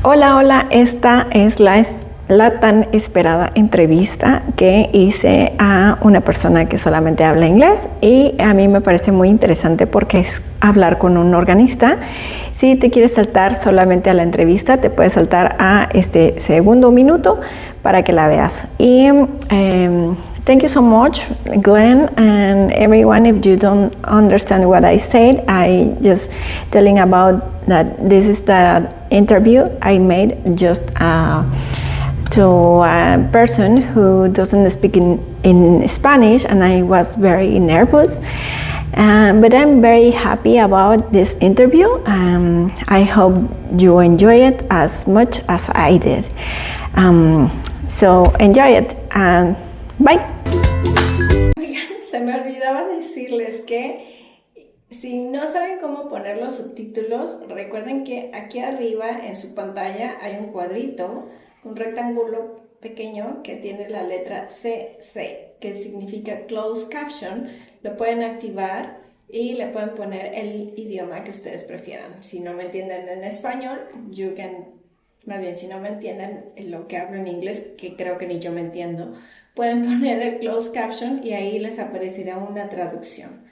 Hola, hola, esta es la tan esperada entrevista que hice a una persona que solamente habla inglés y a mí me parece muy interesante porque es hablar con un organista. Si te quieres saltar solamente a la entrevista, te puedes saltar a este segundo minuto para que la veas. Y thank you so much, Glenn, and everyone. If you don't understand what I said, I just telling about that this is the interview I made just to a person who doesn't speak in Spanish, and I was very nervous. But I'm very happy about this interview. I hope you enjoy it as much as I did. So enjoy it and bye. Oigan, se me olvidaba decirles que si no saben cómo poner los subtítulos, recuerden que aquí arriba en su pantalla hay un cuadrito, un rectángulo pequeño que tiene la letra CC, que significa Closed Caption. Lo pueden activar y le pueden poner el idioma que ustedes prefieran. Si no me entienden en español, si no me entienden en lo que hablo en inglés, que creo que ni yo me entiendo, pueden poner el Closed Caption y ahí les aparecerá una traducción.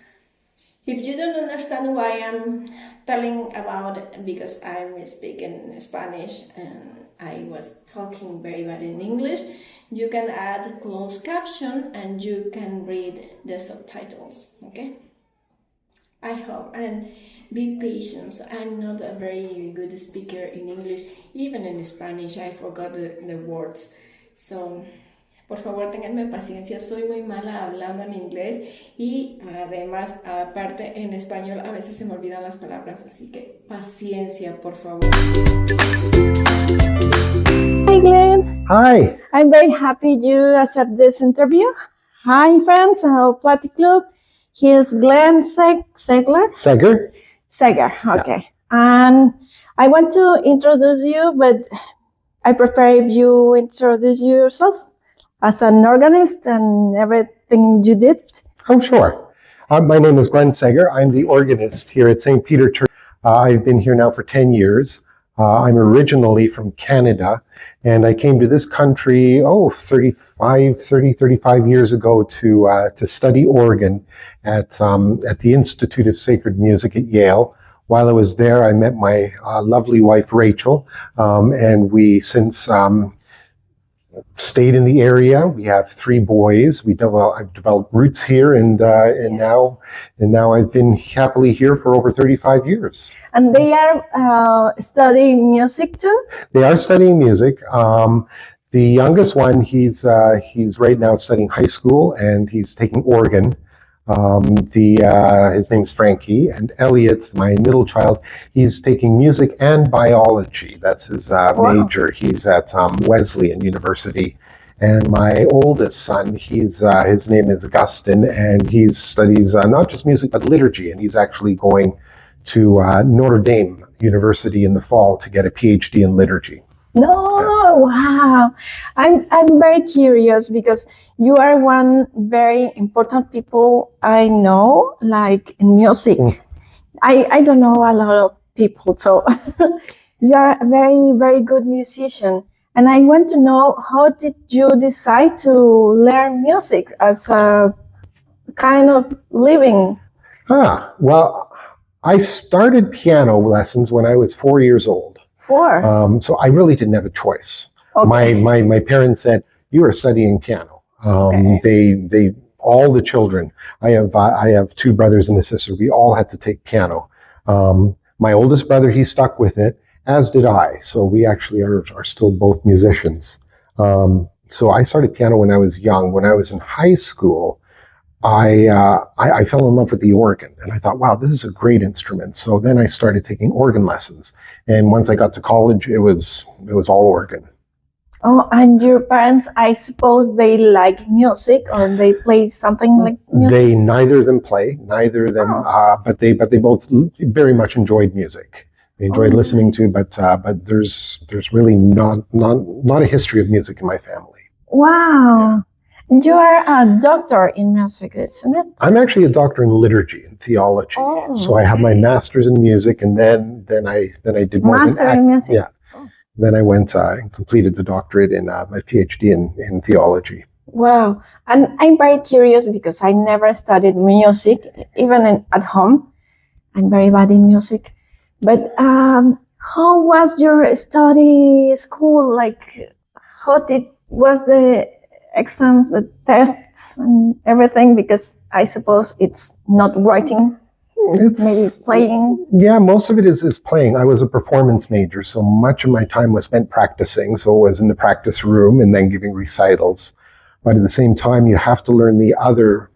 If you don't understand why I'm telling about it, because I'm speaking Spanish and I was talking very bad in English, you can add closed caption and you can read the subtitles, okay? I hope, and be patient. I'm not a very good speaker in English, even in Spanish, I forgot the words. So, por favor, ténganme paciencia, soy muy mala hablando en inglés y además, aparte en español, a veces se me olvidan las palabras, así que paciencia, por favor. Hi, Glenn. Hi. I'm very happy you accept this interview. Hi, friends, Platiclub. Here's Glenn Seger. Seger, okay. Yeah. And I want to introduce you, but I prefer if you introduce yourself as an organist and everything you did. Oh, sure. My name is Glenn Seger. I'm the organist here at St. Peter Church. I've been here now for 10 years. I'm originally from Canada, and I came to this country, 35 years ago to study organ at the Institute of Sacred Music at Yale. While I was there, I met my lovely wife, Rachel, and we since stayed in the area. We have 3 boys. I've developed roots here, and yes. now I've been happily here for over 35 years. And they are studying music too? They are studying music. The youngest one, he's right now studying high school, and he's taking organ. His name's Frankie, and Elliot, my middle child, he's taking music and biology. That's his major. He's at Wesleyan University. And my oldest son, his name is Augustin, and he studies not just music but liturgy, and he's actually going to Notre Dame University in the fall to get a PhD in liturgy. No, yeah. Wow. I'm very curious because you are one very important people I know, like in music. I don't know a lot of people, so you are a very, very good musician. And I want to know, how did you decide to learn music as a kind of living? Well, I started piano lessons when I was 4 years old. 4? So I really didn't have a choice. Okay. My parents said, "You are studying piano." Okay. They all the children. I have 2 brothers and a sister. We all had to take piano. My oldest brother, he stuck with it, as did I. So we actually are still both musicians. So I started piano when I was young. When I was in high school, I fell in love with the organ, and I thought, wow, this is a great instrument. So then I started taking organ lessons, and once I got to college, it was all organ. Oh, and your parents, I suppose they like music, or they play something like music? Neither of them play, but they both very much enjoyed music. They enjoyed listening to, but there's really not a history of music in my family. Wow. Yeah. You are a doctor in music, isn't it? I'm actually a doctor in liturgy and theology. Oh, so I have my master's in music, and then I did more master in music. Yeah. Then I went and completed the doctorate in my PhD in theology. Wow. And I'm very curious because I never studied music, even at home. I'm very bad in music. But how was your study school? Like, was the exams, the tests, and everything? Because I suppose it's not writing, it's maybe playing. Yeah, most of it is playing. I was a performance major, so much of my time was spent practicing. So it was in the practice room and then giving recitals. But at the same time, you have to learn the other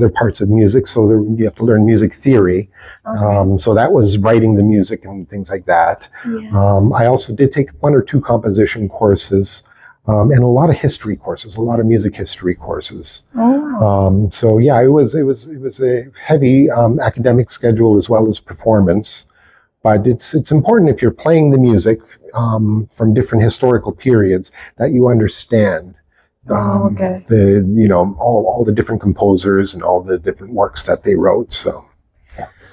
parts of music. So you have to learn music theory. Okay. So that was writing the music and things like that. Yes. I also did take 1 or 2 composition courses and a lot of history courses, a lot of music history courses. Oh. So yeah, it was a heavy academic schedule as well as performance. But it's important if you're playing the music from different historical periods that you understand. Okay. All the different composers and all the different works that they wrote. So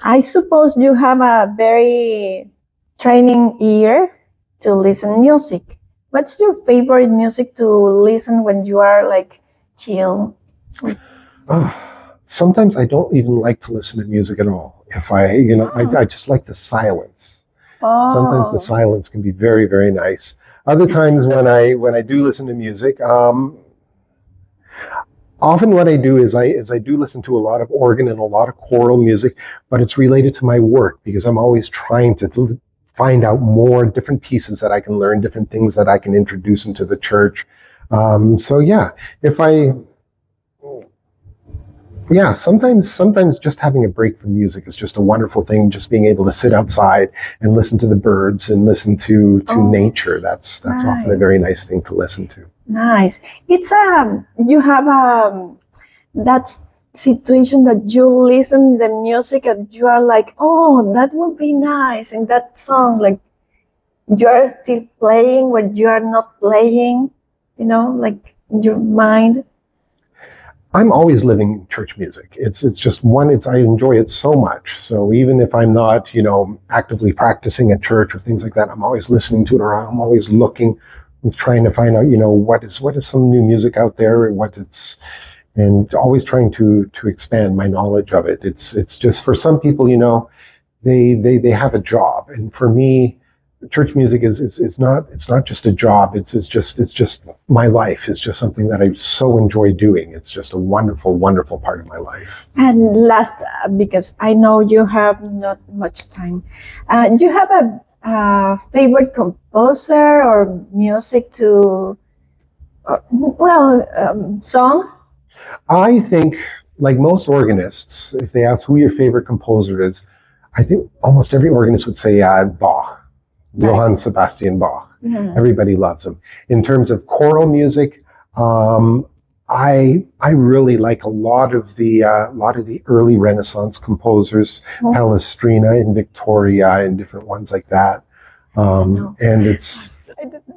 I suppose you have a very training ear to listen music. What's your favorite music to listen when you are like chill? Sometimes I don't even like to listen to music at all. If I just like the silence. Oh. Sometimes the silence can be very, very nice. Other times when I do listen to music, often what I do is I do listen to a lot of organ and a lot of choral music, but it's related to my work because I'm always trying to find out more different pieces that I can learn, different things that I can introduce into the church. So yeah, sometimes just having a break from music is just a wonderful thing. Just being able to sit outside and listen to the birds and listen to nature. That's nice. Often a very nice thing to listen to. Nice. It's you have that situation that you listen the music and you are like, oh, that would be nice in that song. Like you are still playing when you are not playing. Like in your mind. I'm always living church music. It's just I enjoy it so much. So even if I'm not, actively practicing at church or things like that, I'm always listening to it, or I'm always looking and trying to find out, what is some new music out there, and always trying to expand my knowledge of it. It's just for some people, they have a job, and for me, church music is not just a job. It's just my life. It's just something that I so enjoy doing. It's just a wonderful, wonderful part of my life. And last, because I know you have not much time, do you have a favorite composer or music song? I think, like most organists, if they ask who your favorite composer is, I think almost every organist would say Bach. Johann Sebastian Bach. Yeah. Everybody loves him. In terms of choral music, I really like a lot of the early Renaissance composers, Palestrina and Victoria, and different ones like that. And it's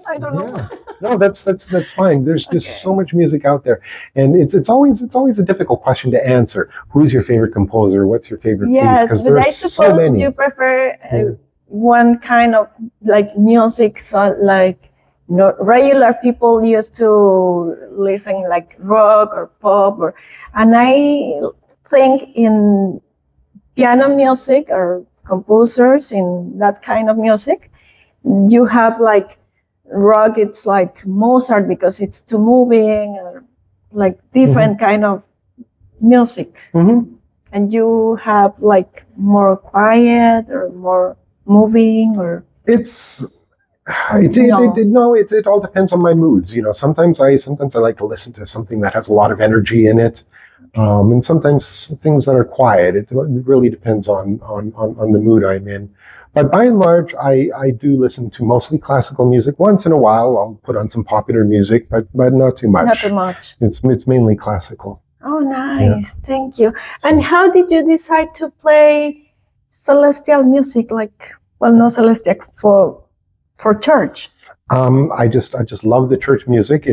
I don't know. No, that's fine. There's just so much music out there, and it's always a difficult question to answer. Who's your favorite composer? What's your favorite piece? Because there's so many. You prefer one kind of like music, so like regular people used to listen like rock or pop, and I think in piano music or composers in that kind of music, you have like rock. It's like Mozart because it's too moving, or like different kind of music, and you have like more quiet or more moving, or it all depends on my moods. Sometimes I like to listen to something that has a lot of energy in it, and sometimes things that are quiet. It really depends on the mood I'm in. But by and large, I do listen to mostly classical music. Once in a while, I'll put on some popular music, but not too much. Not too much. It's mainly classical. Oh, nice! Yeah. Thank you. And how did you decide to play celestial music, no celestial for church? I just love the church music.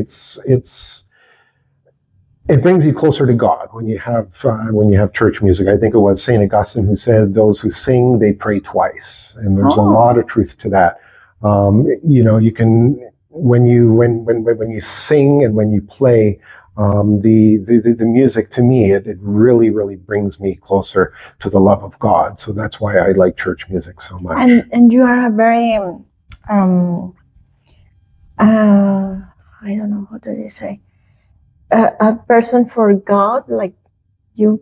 It brings you closer to God when you have church music. I think it was St. Augustine who said, "Those who sing, they pray twice," and there's a lot of truth to that. You can when you sing and when you play. The music to me, it really brings me closer to the love of God. So that's why I like church music so much. And you are a very I don't know, what do they say, a person for God, like you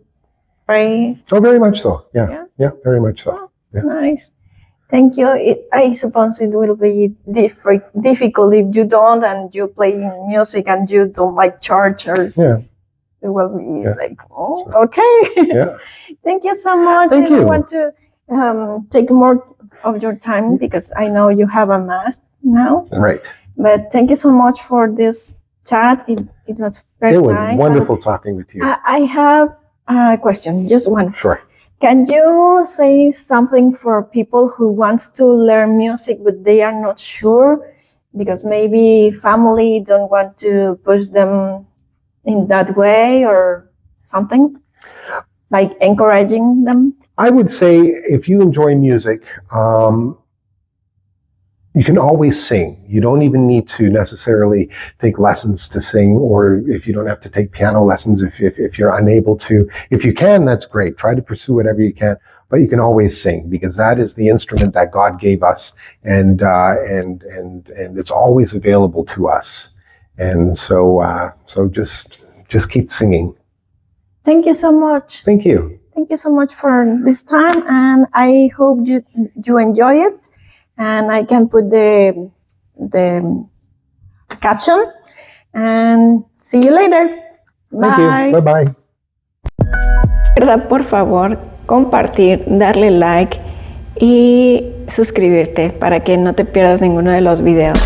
pray. Oh, very much so. Yeah, very much so. Oh, yeah. Nice. Thank you. I suppose it will be difficult if you don't, and you play music and you don't like church, or it will be like, okay. Yeah. Thank you so much. Thank you. I don't want to take more of your time because I know you have a mass now. Right. But thank you so much for this chat. It was very nice. It was wonderful talking with you. I have a question, just one. Sure. Can you say something for people who wants to learn music but they are not sure because maybe family don't want to push them in that way or something, like encouraging them? I would say if you enjoy music, you can always sing. You don't even need to necessarily take lessons to sing, or if you don't have to take piano lessons, if you're unable to. If you can, that's great. Try to pursue whatever you can, but you can always sing because that is the instrument that God gave us, and it's always available to us. And so just keep singing. Thank you so much. Thank you. Thank you so much for this time, and I hope you enjoy it. And I can put the caption. And see you later. Thank Bye. you. Bye-bye. Recuerda, por favor, compartir, darle like y suscribirte para que no te pierdas ninguno de los videos.